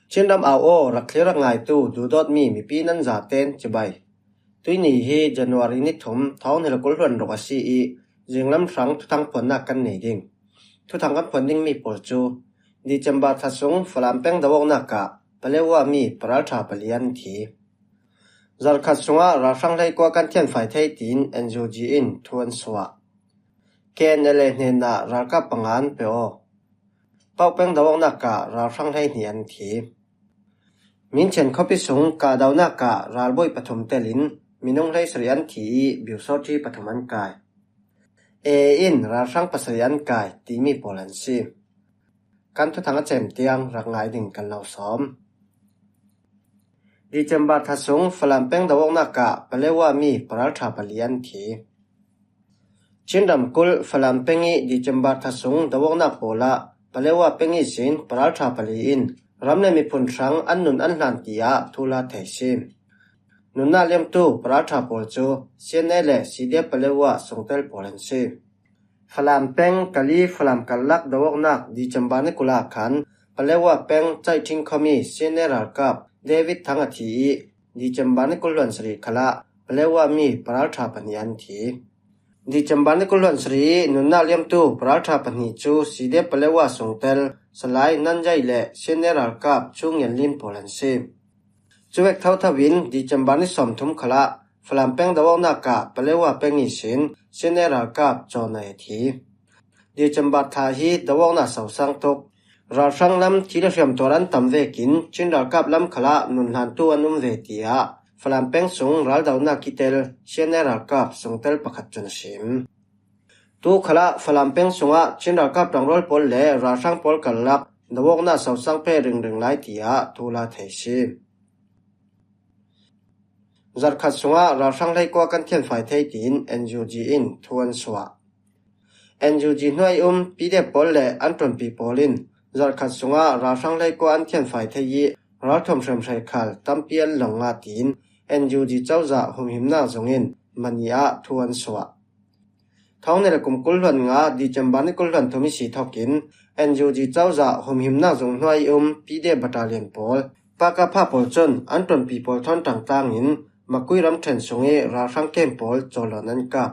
Trên đâm ảo ô rạc khế rạc ngài tu dù đốt mi pi năn giả tên chứ bay. Tuy nì hi January nít thum tháo nì là cố luận rọc asi y riêng lâm sáng thu thăng phấn nạc căn nì đinh. Thu thăng căn phấn đinh mi bổ chu. Đi châm bà thà súng phá làm bèng đa vọng nạc cả bà lê hoa mi bà rá trà bà lian thi. Gial khát sunga ra sang lay qua kan thian phải thay tín NGO in thuan suwa. KNL nên na ra ka pangan peo. Pao bèng đa vọng nạc cả ra sang lay nian thi. Min chen khopi sung ka daw nạc cả ra bôi pathum telin minong lay sarian thi biu so thi pathuman kai. In ra sang pasarian kai ti mi polan si. Kan thu thang chem tiang rak ngai ding kan lau som. Di chamba tha sung phalam peng dawong na ka palewa mi paral tha palian thi. Chindam kul phalam pengi di chamba tha sung dawong na pola palewa pengi sin paral tha paliin ramne mi phun sang annun anhlan tia thula thaisim. Nunna lem tu paral tha pol chu sianele sidya palewa sungtel polan si. Phalam peng kali phalam kalak dawong nak di chamba ne kula khan palewa peng chai thing khomi sineral kap David Thangati di chamba ne kulwan sri khala palewa mi paral tha panian thi. Di chamba ne kulwan sri nunna lem tu paral tha pani chu sidya palewa sungtel salai nanjai le sineral kap chungyan lim polan si. Chuwek thau thawin di chamba ne som thum khala phalam peng dawong nak ka palewa pengi sin sineral kap chonai thi. Di chamba tha hi dawong na sau sang tok ra sang lam thila riam toran tam ve kin chinral kap lam khala nun han tu anum ve tia phalam peng sung ral daw na kitel sineral kap sungtel pakhat chun sim. Tu khala phalam peng sunga chinral kap rangrol pol le ra sang pol kalak dawong na sau sang pe ring ring lai tia thula thei si. Zarkhat sunga ra sang lai kwa kan thian fai thei tin NUG in thuan suwa. NUG hnuai pide pol le anton pi polin zarkhat sunga ra sang lai kwa an thian fai thei yi ra thom shem sai khal tampian longa tin NUG chawza hum himna zongin mania thuan suwa. Thawne le kum kulwan nga di chamba ne kulwan thomi si thokin NUG chawza hum himna zong hnuai pide battalion pol paka pha pol chon anton pi pol thon tang tangin makui ram then sungi ra sang kem pol cholonan ka.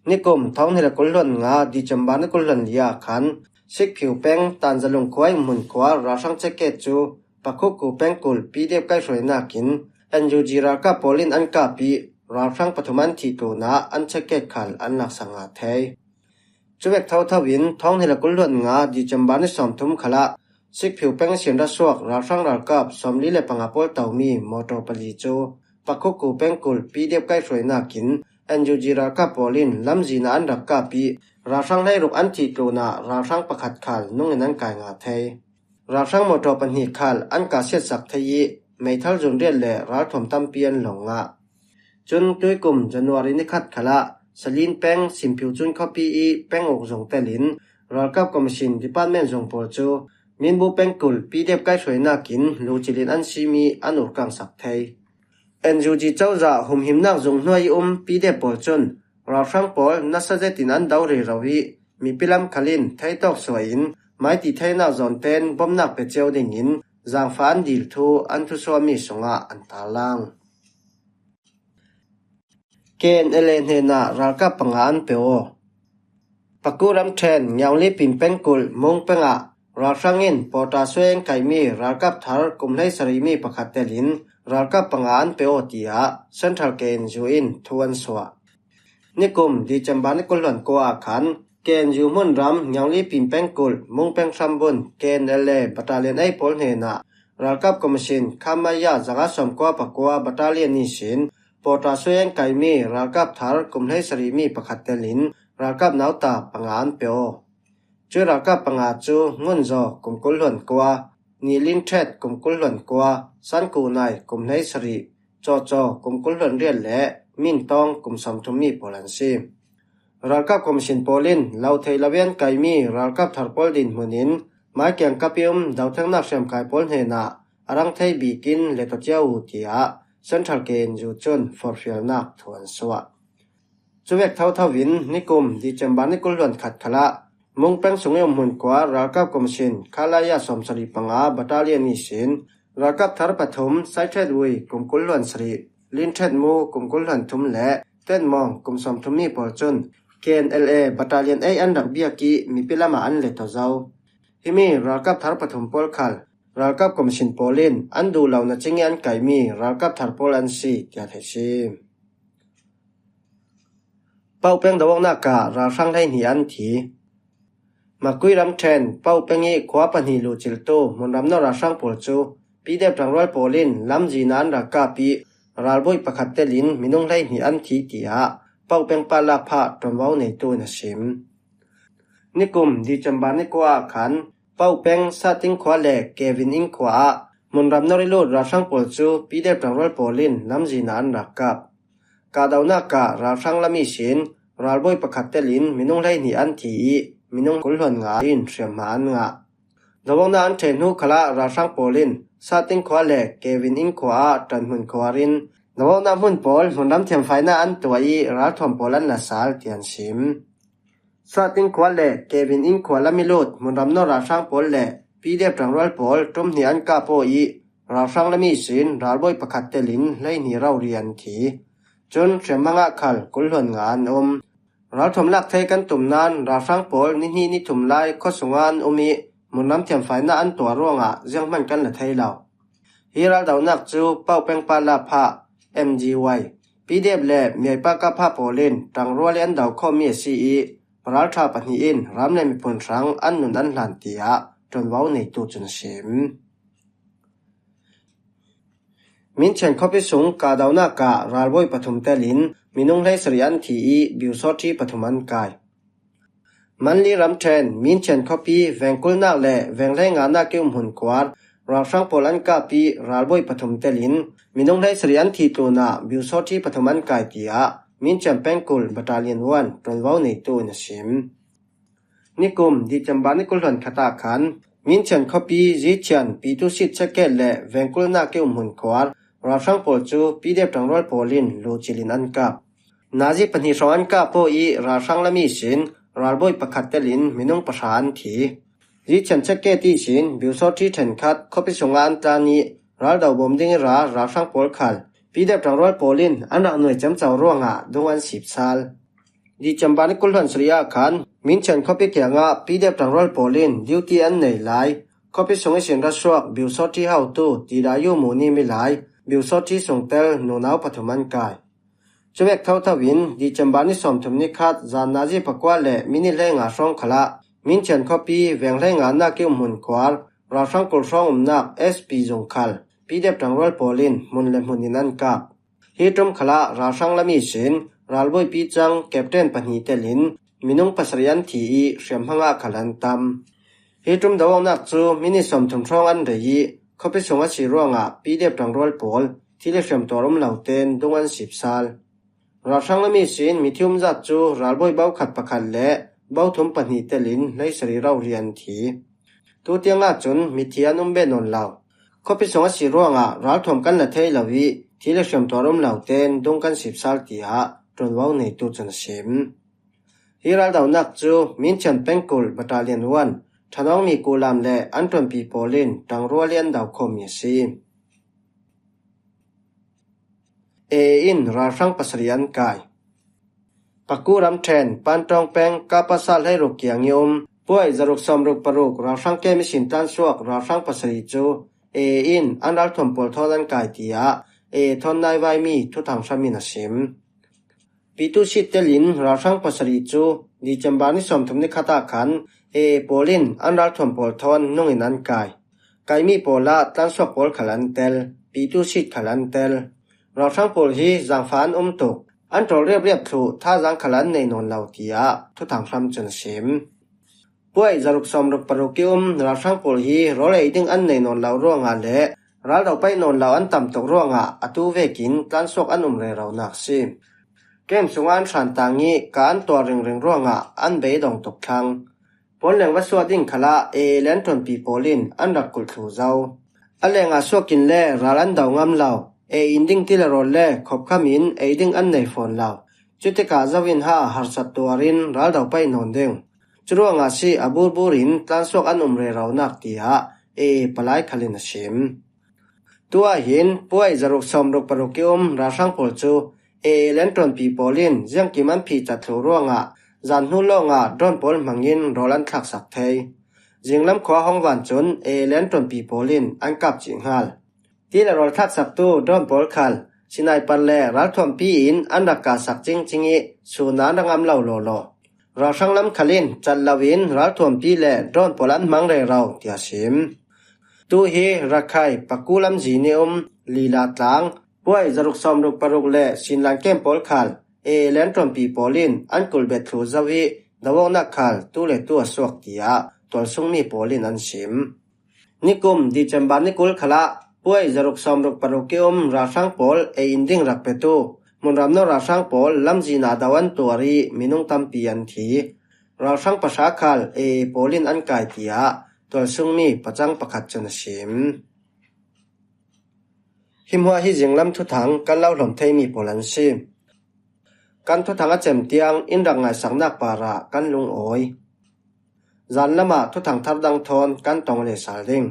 Nikum thawne le kulwan nga di chamba ne kulwan liya khan sik phiu peng tanjalung khoi mun khwa ra sang cheke chu pakhuku pengkul pdf kai roina kin NUG ra ka polin an ka pi ra sang pathuman thi tu na an cheke khal an lak sanga thei. Chuwek thau thawin thawne le kulwan nga di chamba ne som thum khala sik phiu peng sin ra suak ra sang ra kap somli le pangapol tawmi motor pali chu pakhuku pengkul pdf kai roina kin NUG ra ka polin lamjina an rak ka pi ra sang lai ruk an thi tu na ra sang pakhat khal nungin an kai nga thei. Ra sang motor panhi khal an ka set sak thei mei thal jun riat le ra thom tampian longa. Chun tuikum January ni khat khala salin peng simphiu chun khopi I peng ok zong telin World Cup Commission Department zong pol chu minbu pengkul pdf kai roina kin luchilin an simi an urkang sak thei. NUG chawza hum himnak zong hnuai pdf pol chun ra sang pol nasajetin an dawri rawi mi pilam khalin thaitok soin mai ti thaina zon ten bomnak pe cheu dingin zang fan dil thu an thu so mi sunga an talang. KNL hena ralka pangan peo. Pakuram ten nyawli pimpengkul mong penga ra sangin pota sweng kaimi ralkap thar kumlai sarimi pakhatelin ralka pangan peo tia central KNU in thuan swa. Nikum di chamba ne kulwan kwa khan KNU mun ram nyawli pimpengkul mong peng sambun KNL battalion ai pol hena ralkap commission khamaya jaga somkwa pakwa battalion ni sin pota sweng kaimi ralkap thar kumlai sarimi pakhatelin ralkap nauta pangan peo. Chu ralkap panga chu ngunzo kumkulwan kwa nilin thet kumkulwan kwa sanku nai kumlai sari cho kumkulwan riat le min tong kumsam thumi polan si. Ralkap commission polin lau thei lavian kaimi ralkap thar pol din munin mai kyang kapium dauthang nak sem kai pol hena arang thei bikin le to chiao tia central KNU chun forfial nak thuan suwa. Chuwek thau thawin nikum di chamba ne kulwan khat khala มงเป็งสงยมหุ่นกว่ารากับกรมสินคาลายาสมสรีปังอาบัตาเลียนนิสินรากับทารปฐมไซเทดวุยกุมกุลหลวนสรีลินเทดมูกุมกุลหลวนทุมและเต้นมองกุมสมทุมมีปอจุนKNLA บัตาเลียนอันดักเบียกีมีปิลามาอันเลตเจ้าฮิมีรากับทารปฐมปอลคัลรากับกรมสินปอลินอันดูเหล่านัจิงยันไก่มีรากับทารปอลันซียาเทชิเป้าเป็งดาวนาการาช่างได้หนีอันทีมาคุยรำเทนเป้าเป็งอีขวาปันหิลูจิลโตมันรำนราช่างปอลจูปีเดปรังร้อยปอลินลำจีนันรักกาปีราลบอยประคัดเตลินมินงได้หนีอันทีตียาเป้าเป็งปาลาพาตรวาวในตัวนัชิมนิกุมดีจำบานิกว่าขันเป้าเป็งซาติงขวาเล็กเกวินอิงขวามันรำนริโลราช่างปอลจูปีเดปรังร้อยปอลินลำจีนันรักกาบกาดาวนาการาช่างละมีสินราลบอยประคัดเตลินมินงได้หนีอันทีมินงกุลหวนงาอินเสียมานงาระวังนั้นเทนูขละราช่างปอลินซาติงขวาเล็กเกวินอิงขวาตันหุนขวารินระวังนั้นหุ่นปอลหุ่นน้ำเทียมไฟน่าอันตัวอีราทอมปอลันละสาลเตียนชิมซาติงขวาเล็กเกวินอิงขวาละมิโลดหุ่นรำนราช่างปอลเล็กปีเดปรังรัลปอลตุมหนีอันกาโปอีราช่างละมีสินราลบอยประคัดเตลินไลหนีเราเรียนทีจนเสียมังอาคัลกุลหวนงานราทอมลักเทกันตุ่มนานราช่างปอลนี่ถุมไล่ข้อสงานมีมุนน้ำเทียมไฟน่าอันตัวร่วงยังมันกันละไทยเราฮีราดาวนักจูเป้าเป็งปาลาพา MGY ปีเดบเล่เมียปากาพาโปลินตังรัวเลียนดาวข้อมีซีปราชาปนิอินรำในมีผลรังอันนุนอันหลันตียจนว้าวในตัวจนเสียมมินเชนข้อพิสุงกาดาวนาการาลบอยปฐุมเตลินมินุงไลสริยันทีบิวซอทีปฐุมันกายมันลีรำเทนมินเชนข้อปีแวงกุลนาเล่แวงไลงานาเกี่ยวหุ่นกวาดราช่างโปลันกาปีราลบอยปฐุมเตลินมินุงไลสริยันทีตัวนาบิวซอทีปฐุมันกายตียมินเชนเป็งกุลบัตาเลียนวันจนว้าวในตัวนชิมนิกุมดีจำบานิกุลหลันขตาขันมินเชนข้อปีจีเชียนปีตุสิตเชเกลเล่แวงกุลนาเกี่ยวหุ่นกวาดราช่างปอลจูปีเดปรังร้อยปอลินโลจิลินอันกับนาจีปนิชอันกับโปอีราช่างละมีสินราลบอยประคัดเตลินมินุงประชานทีจีเชียนเชเกตีสินบิวซอที่เทนคัดข้อพิสงานตานีราดาวบอมดิงราช่างปอลขัลปีเดปรังร้อยปอลินอันรักหน่วยจำเจ้าร่วงดวงอัน10 सालดีจำบานิกุลหันสริยาขันมินเชนข้อพิเกียงปีเดปรังร้อยปอลินดิวตีอันในไลข้อพิสงสินรัสวกบิวซอที่เฮาตูตีดายุโมนีมิไลบิวซอที่ส่งเตลโนนาวปฐุมันกายจเวกเท่าทวินดีจำบานิสมทุมนิคัดจานนาจีปกว่าเล่มินิเลงาช่องขละมินเชนข้อปีแวงเลงานาเกี่ยวมุนควาลราช่างกุลช่องนักSP จงคัลปีเดปรังร้อยปอลินมุนเลมุนินันกับฮีตรมขละราช่างละมีสินราลบอยปีจังแคปเทนปนีเตลินมินุงปัสริยันทีเสียมหังอาขลันตัมฮีตรมดาวนักจูมินิสมทุมช่องอันเดียเขาไปส่งอาชีร่วงปีเดปรังร้อยปอลที่เลี้ยงตัวรมเหล่าเต้นดวงอัน10 सालราช่างละมีสินมิทิวมจัดจูราลบอยเบาขัดประคันและเบาทุมปนีเตลินในสรีเราเรียนทีตัวเตียงจนมิเทียนุมเบนนเหล่าเขาไปส่งอาชีร่วงราลทมกันละเทยเหล่าวิที่เลี้ยงตัวรมเหล่าเต้นดวงกัน10 सालตียจนว้าวในตัวจนเสียมฮีราดาวนักจูมินเชนเป็งกุลบัตาเลียนวันทนองมีกูลามและอันตรปีโปลินตังรัวเลียนดาวคมยซีอินราช่างปัสริยันกายปักกูรำเทนปันตองแปงกาปัสสาให้รุกเกียงยมป่วยจะรุกสมรุกปรุกราช่างแกมิสินตันสวกราช่างปัสริจูอินอันรัลทมปอลทอดันกายตียทอนนายไวมีทุทางชามินาชิมปีตุชิตเตลินราช่างปัสริจูดีจำบานิสมทุมนิคตาขันโปลินอันรัลทมปอลทอนนุ่งอินันกายมีโปลาตันสวกปอลขลันเตลปีตุชิตขลันเตลราช่างปอลฮีจังฟานตกอันโตเรียบถูท่าจังขลันในนนเหล่าตียทุทางชามจนเสียมป่วยจะรุกสมรุกปรุกิราช่างปอลฮีรอเลยดึงอันในนนเหล่าร่วงเละราเราไปนนเหล่าอันต่ำตกร่วงอตูเวกินตันสวกอันเรเราหนักซิเกมสุงานฉันต่างงี้การตัวเริงร่วงอันเบยดองตกทางผลแหล่งวัสดุดิ่งขละเลนทนปีโปลินอันรักกุลทูเจ้าอันแหล่งสวกินเล่ราลันดาวงามเหล่าอินดิ้งที่ละรอเล่ขบขมินดิ้งอันในฝนเหล่าจุดที่กาจวินหาหัสตัวรินราดาวไปนอนเด้ง จรวงอาชีอบูบูรินตันสวกอันเรเรานักตีฮะปลายขลินชิมตัวหินป่วยจะรุกสมรุกปรุกิราช่างปลจูเลนตรอนปีโปลินยังกิมันพีจัดถูร่วงจันหุลงดอนปลมังยินโรลันทักสักเทยจิงลำขวาห้องวันจนเลนตรอนปีโปลินอันกับจิงฮัลที่ละโรทักสักตู้ดอนปลคัลสินายปันแลรัฐทวมปีอินอันดักกาสักจิงจิงีสูนานงามเหล่าโลโลราช่างลำขลินจันลาวินรัฐทวมปีแลดอนปลันมังเรเราเตียชิมตูเฮรักไข่ปักกูลำจีเนอมลีลาตลังป่วยจะรุกสมรุกปรุกเล่สินลังเกมปอลคัลเลนตรอมปีปอลินอันกุลเบตรูซาวีดาวนักคัลตูเลตัวสวกเตียตัวซุงมีปอลินอันชิมนิกุมดิจัมบานิกุลขละป่วยจะรุกสมรุกปรุกเกมราช่างปอลอินดิ้งรักเปตูมุนรำโนราช่างปอลลำจีนาดาวันตัวรีมินุงตัมปีอันทีราช่างภาษาคัลปอลินอันไกเตียตัวซุงมีประจังประคัดจนชิมหิมหัวฮิจิงลำทุถังกันเล่าหลอมเทมีโปลันซีกันทุถังอาเจมเตียงอินรังไงสังนักปาระกันลุงโอยจันละมาทุถังทับดังทอนกันตองเลสาลิง